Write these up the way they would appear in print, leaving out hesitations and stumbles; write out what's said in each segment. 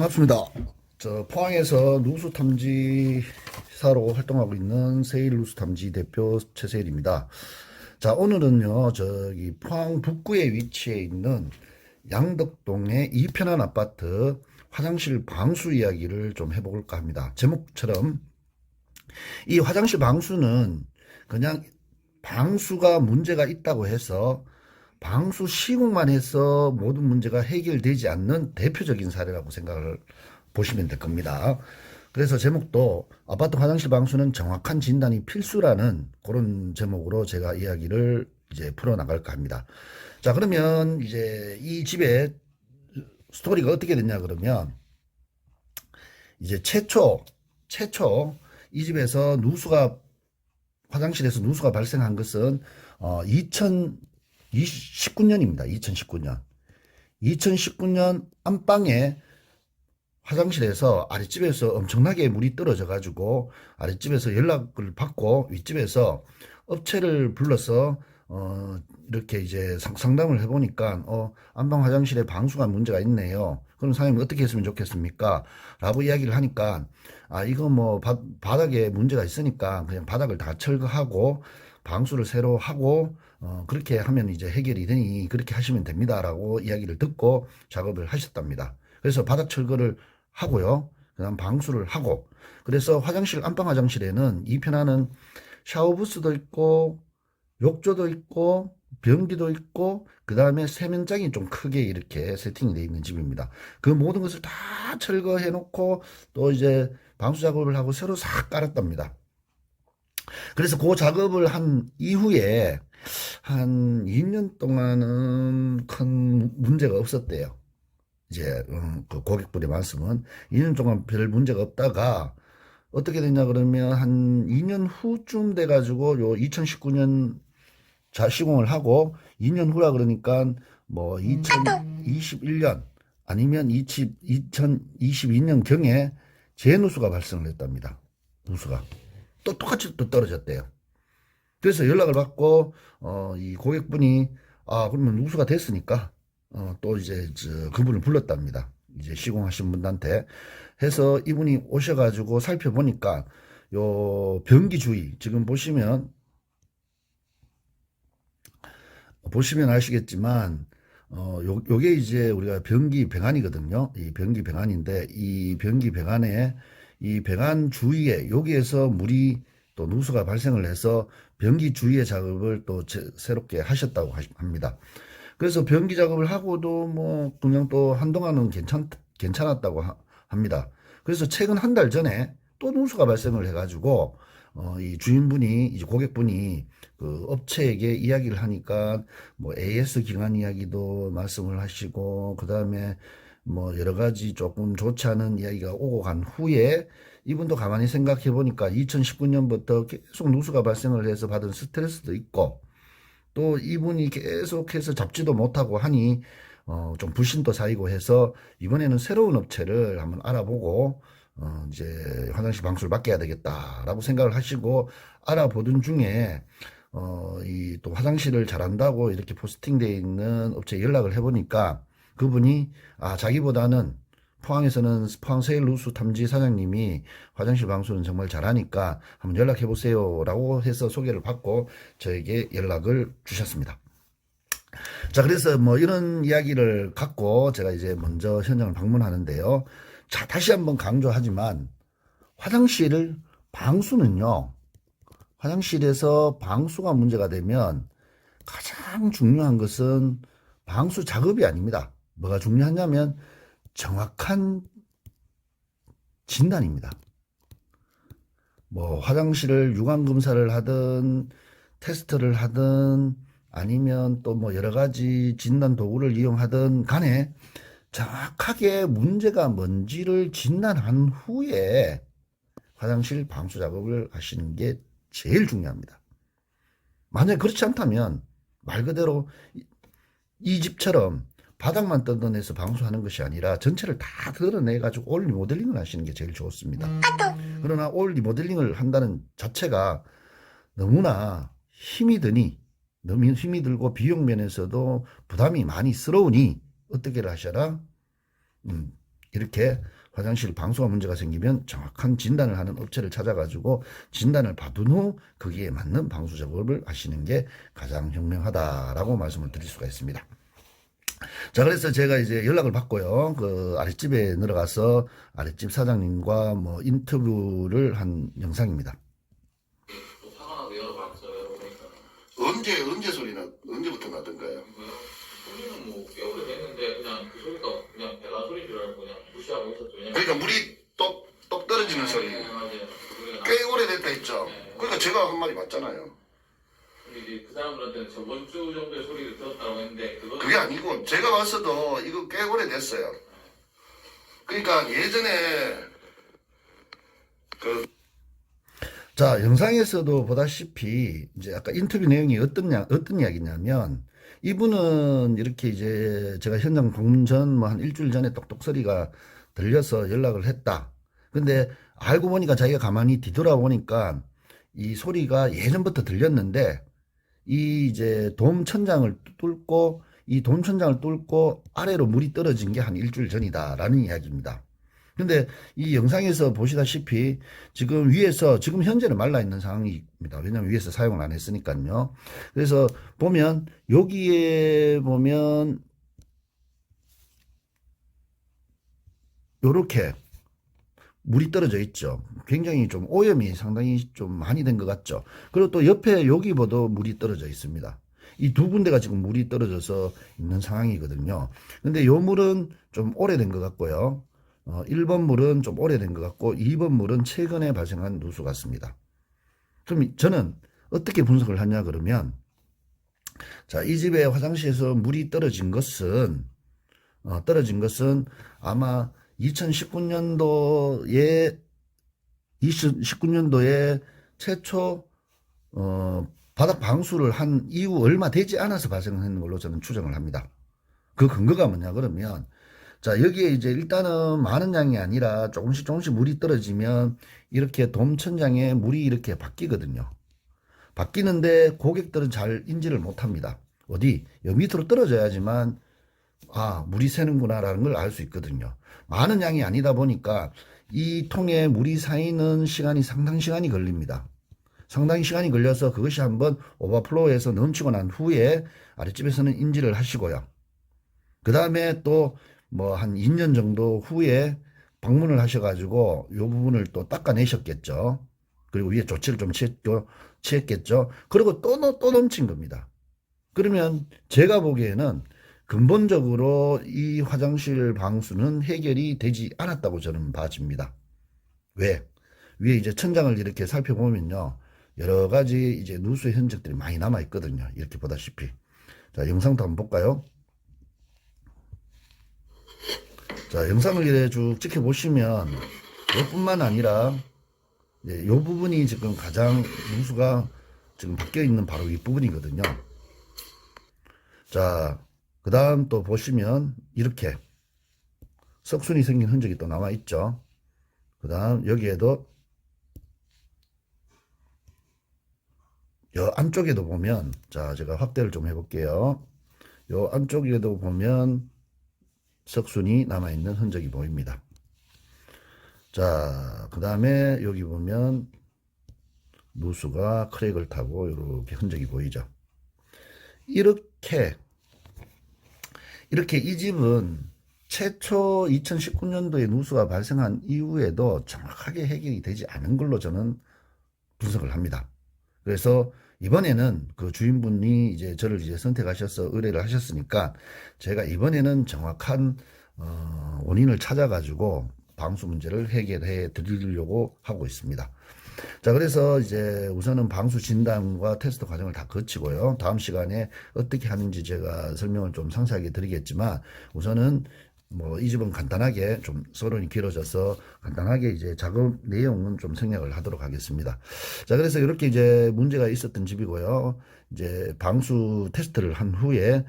반갑습니다. 포항에서 누수 탐지사로 활동하고 있는 세일 누수 탐지 대표 최세일입니다. 자, 오늘은요, 포항 북구에 위치해 있는 양덕동의 이편한 아파트 화장실 방수 이야기를 좀 해볼까 합니다. 제목처럼 이 화장실 방수는 그냥 방수가 문제가 있다고 해서 방수 시공만 해서 모든 문제가 해결되지 않는 대표적인 사례라고 생각을 보시면 될 겁니다. 그래서 제목도 아파트 화장실 방수는 정확한 진단이 필수라는 그런 제목으로 제가 이야기를 이제 풀어나갈까 합니다. 자, 그러면 이제 이 집의 스토리가 어떻게 됐냐 그러면 이제 최초 이 집에서 화장실에서 누수가 발생한 것은 2019년입니다. 2019년. 2019년 안방에 화장실에서 아랫집에서 엄청나게 물이 떨어져 가지고 아랫집에서 연락을 받고 윗집에서 업체를 불러서 이렇게 이제 상담을 해보니까 안방 화장실에 방수가 문제가 있네요. 그럼 사장님 어떻게 했으면 좋겠습니까? 라고 이야기를 하니까 이거 뭐 바닥에 문제가 있으니까 그냥 바닥을 다 철거하고 방수를 새로 하고 그렇게 하면 이제 해결이 되니 그렇게 하시면 됩니다라고 이야기를 듣고 작업을 하셨답니다. 그래서 바닥 철거를 하고요. 그다음 방수를 하고 그래서 안방 화장실에는 이편하는 샤워부스도 있고 욕조도 있고 변기도 있고 그다음에 세면장이 좀 크게 이렇게 세팅이 되어 있는 집입니다. 그 모든 것을 다 철거해 놓고 또 이제 방수 작업을 하고 새로 싹 깔았답니다. 그래서 그 작업을 한 이후에 한 2년 동안은 큰 문제가 없었대요. 이제 그 고객분의 말씀은 2년 동안 별 문제가 없다가 어떻게 됐냐 그러면 한 2년 후쯤 돼가지고 요 2019년 시공을 하고 2년 후라 그러니까 뭐 2021년 아니면 2022년 경에 재누수가 발생을 했답니다. 누수가 또 똑같이 또 떨어졌대요. 그래서 연락을 받고 이 고객분이 그러면 누수가 됐으니까 또 이제 그분을 불렀답니다. 이제 시공하신 분한테 해서 이분이 오셔가지고 살펴보니까 요 변기 주위 지금 보시면 아시겠지만 요게 이제 우리가 변기 배관이거든요. 이 변기 배관인데 이 변기 배관에 이 배관 주위에 여기에서 물이 또 누수가 발생을 해서 변기 주위의 작업을 또 새롭게 하셨다고 합니다. 그래서 변기 작업을 하고도 뭐 그냥 또 한동안은 괜찮았다고 합니다. 그래서 최근 한 달 전에 또 누수가 발생을 해가지고 이 주인분이 이제 고객분이 그 업체에게 이야기를 하니까 뭐 AS 기관 이야기도 말씀을 하시고 그다음에 뭐 여러 가지 조금 좋지 않은 이야기가 오고 간 후에 이분도 가만히 생각해 보니까 2019년부터 계속 누수가 발생을 해서 받은 스트레스도 있고 또 이분이 계속해서 잡지도 못하고 하니 좀 불신도 쌓이고 해서 이번에는 새로운 업체를 한번 알아보고 이제 화장실 방수를 맡겨야 되겠다라고 생각을 하시고 알아보던 중에 이 또 화장실을 잘한다고 이렇게 포스팅되어 있는 업체에 연락을 해보니까 그분이 자기보다는 포항에서는 포항 세일 누수 탐지 사장님이 화장실 방수는 정말 잘하니까 한번 연락해 보세요 라고 해서 소개를 받고 저에게 연락을 주셨습니다. 자, 그래서 뭐 이런 이야기를 갖고 제가 이제 먼저 현장을 방문하는데요. 자, 다시 한번 강조하지만 방수는요, 화장실에서 방수가 문제가 되면 가장 중요한 것은 방수 작업이 아닙니다. 뭐가 중요하냐면 정확한 진단입니다. 뭐 화장실을 유관 검사를 하든 테스트를 하든 아니면 또 뭐 여러 가지 진단 도구를 이용하든 간에 정확하게 문제가 뭔지를 진단한 후에 화장실 방수 작업을 하시는 게 제일 중요합니다. 만약에 그렇지 않다면 말 그대로 이 집처럼 바닥만 뜯어내서 방수하는 것이 아니라 전체를 다 드러내가지고 올 리모델링을 하시는 게 제일 좋습니다. 그러나 올 리모델링을 한다는 자체가 너무나 너무 힘이 들고 비용 면에서도 부담이 많이 스러우니 어떻게를 하셔라? 이렇게 화장실 방수가 문제가 생기면 정확한 진단을 하는 업체를 찾아가지고 진단을 받은 후 거기에 맞는 방수 작업을 하시는 게 가장 현명하다라고 말씀을 드릴 수가 있습니다. 자, 그래서 제가 이제 연락을 받고요. 그 아랫집에 들어가서 아랫집 사장님과 뭐 인터뷰를 한 영상입니다. 또 화가 나서 열어봤어요. 열어보니까 언제 소리나, 언제부터 나던가요? 소리는 뭐 꽤 오래 됐는데 그냥 그 소리가 그냥 배가 소리인 줄 알고 그냥 무시하고 있었죠. 왜냐면 그러니까 물이 똑 떨어지는 소리. 네, 맞아요. 그 소리가 꽤 오래됐다 했죠. 네. 그러니까 제가 한 말이 맞잖아요. 근데 이제 그 사람들한테는 저번 주 정도의 소리를 들었다고 했는데 그게 아니고 제가 봤어도 이거 꽤 오래됐어요. 그러니까 예전에 자, 영상에서도 보다시피 이제 아까 인터뷰 내용이 어떤 이야기냐면 이분은 이렇게 이제 제가 현장 방문 전 뭐 한 일주일 전에 똑똑 소리가 들려서 연락을 했다. 근데 알고 보니까 자기가 가만히 뒤돌아보니까 이 소리가 예전부터 들렸는데 이 이제 돔 천장을 뚫고 이 돔 천장을 뚫고 아래로 물이 떨어진 게 한 일주일 전이다라는 이야기입니다. 근데 이 영상에서 보시다시피 지금 위에서 지금 현재는 말라 있는 상황입니다. 왜냐하면 위에서 사용을 안 했으니까요. 그래서 보면 여기에 보면 요렇게 물이 떨어져 있죠. 굉장히 좀 오염이 상당히 좀 많이 된 것 같죠. 그리고 또 옆에 여기보다 물이 떨어져 있습니다. 이 두 군데가 지금 물이 떨어져서 있는 상황이거든요. 근데 요 물은 좀 오래된 것 같고요. 1번 물은 좀 오래된 것 같고 2번 물은 최근에 발생한 누수 같습니다. 그럼 저는 어떻게 분석을 하냐 그러면 자, 이 집의 화장실에서 물이 떨어진 것은 아마 2019년도에 최초 바닥 방수를 한 이후 얼마 되지 않아서 발생하는 걸로 저는 추정을 합니다. 그 근거가 뭐냐 그러면 자, 여기에 이제 일단은 많은 양이 아니라 조금씩 물이 떨어지면 이렇게 돔 천장에 물이 이렇게 바뀌거든요. 바뀌는데 고객들은 잘 인지를 못 합니다. 어디? 여 밑으로 떨어져야지만 아, 물이 새는구나라는 걸 알 수 있거든요. 많은 양이 아니다 보니까 이 통에 물이 쌓이는 시간이 상당 시간이 걸립니다. 상당히 시간이 걸려서 그것이 한번 오버플로우해서 넘치고 난 후에 아랫집에서는 인지를 하시고요. 그 다음에 또 뭐 한 2년 정도 후에 방문을 하셔가지고 이 부분을 또 닦아내셨겠죠. 그리고 위에 조치를 좀 취했겠죠. 그리고 또 넘친 겁니다. 그러면 제가 보기에는 근본적으로 이 화장실 방수는 해결이 되지 않았다고 저는 봐집니다. 왜? 위에 이제 천장을 이렇게 살펴보면요. 여러 가지 이제 누수의 흔적들이 많이 남아 있거든요. 이렇게 보다시피. 자, 영상도 한번 볼까요? 자, 영상을 이렇게 쭉 지켜보시면 이뿐만 아니라 이 부분이 지금 가장 누수가 지금 바뀌어 있는 바로 이 부분이거든요. 자, 그 다음 또 보시면 이렇게 석순이 생긴 흔적이 또 남아 있죠. 그 다음 여기에도 요 안쪽에도 보면 자, 제가 확대를 좀 해볼게요. 요 안쪽에도 보면 석순이 남아있는 흔적이 보입니다. 자, 그 다음에 여기 보면 누수가 크랙을 타고 이렇게 흔적이 보이죠. 이렇게 이 집은 최초 2019년도에 누수가 발생한 이후에도 정확하게 해결이 되지 않은 걸로 저는 분석을 합니다. 그래서 이번에는 그 주인분이 이제 저를 이제 선택하셔서 의뢰를 하셨으니까 제가 이번에는 정확한 원인을 찾아가지고 방수 문제를 해결해 드리려고 하고 있습니다. 자, 그래서 이제 우선은 방수 진단과 테스트 과정을 다 거치고요. 다음 시간에 어떻게 하는지 제가 설명을 좀 상세하게 드리겠지만 우선은 뭐 이 집은 간단하게 좀 서론이 길어져서 간단하게 이제 작업 내용은 좀 생략을 하도록 하겠습니다. 자, 그래서 이렇게 이제 문제가 있었던 집이고요. 이제 방수 테스트를 한 후에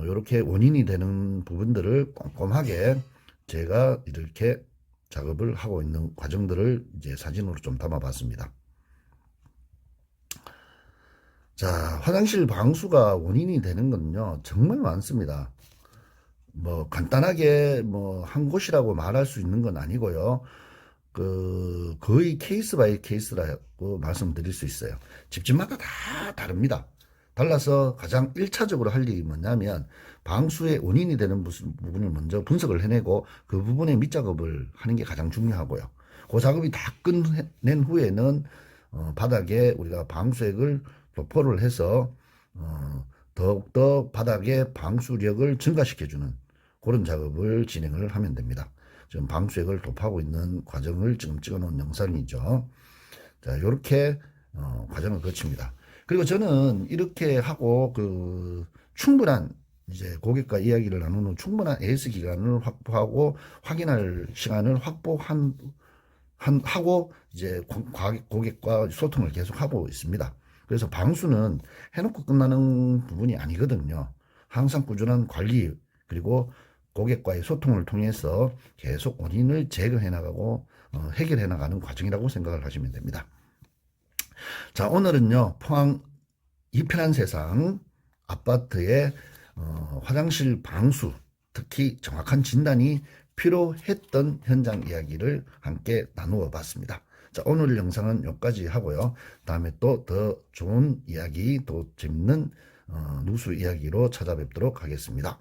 이렇게 원인이 되는 부분들을 꼼꼼하게 제가 이렇게 작업을 하고 있는 과정들을 이제 사진으로 좀 담아봤습니다. 자, 화장실 방수가 원인이 되는 건요, 정말 많습니다. 뭐 간단하게 뭐 한 곳이라고 말할 수 있는 건 아니고요. 거의 케이스 바이 케이스라고 말씀드릴 수 있어요. 집집마다 다 다릅니다. 달라서 가장 1차적으로 할 일이 뭐냐면 방수의 원인이 되는 부분을 먼저 분석을 해내고 그 부분의 밑작업을 하는 게 가장 중요하고요. 그 작업이 다 끝낸 후에는 바닥에 우리가 방수액을 도포를 해서 더욱더 바닥의 방수력을 증가시켜주는 그런 작업을 진행을 하면 됩니다. 지금 방수액을 도포하고 있는 과정을 지금 찍어 놓은 영상이죠. 자, 요렇게 과정을 거칩니다. 그리고 저는 이렇게 하고 충분한 이제 고객과 이야기를 나누는 충분한 AS 기간을 확보하고 확인할 시간을 하고 이제 고객과 소통을 계속 하고 있습니다. 그래서 방수는 해놓고 끝나는 부분이 아니거든요. 항상 꾸준한 관리 그리고 고객과의 소통을 통해서 계속 원인을 제거해 나가고 해결해 나가는 과정이라고 생각을 하시면 됩니다. 자, 오늘은요, 포항 이편한 세상 아파트의 화장실 방수, 특히 정확한 진단이 필요했던 현장 이야기를 함께 나누어 봤습니다. 자, 오늘 영상은 여기까지 하고요. 다음에 또 더 좋은 이야기, 또 재밌는 누수 이야기로 찾아뵙도록 하겠습니다.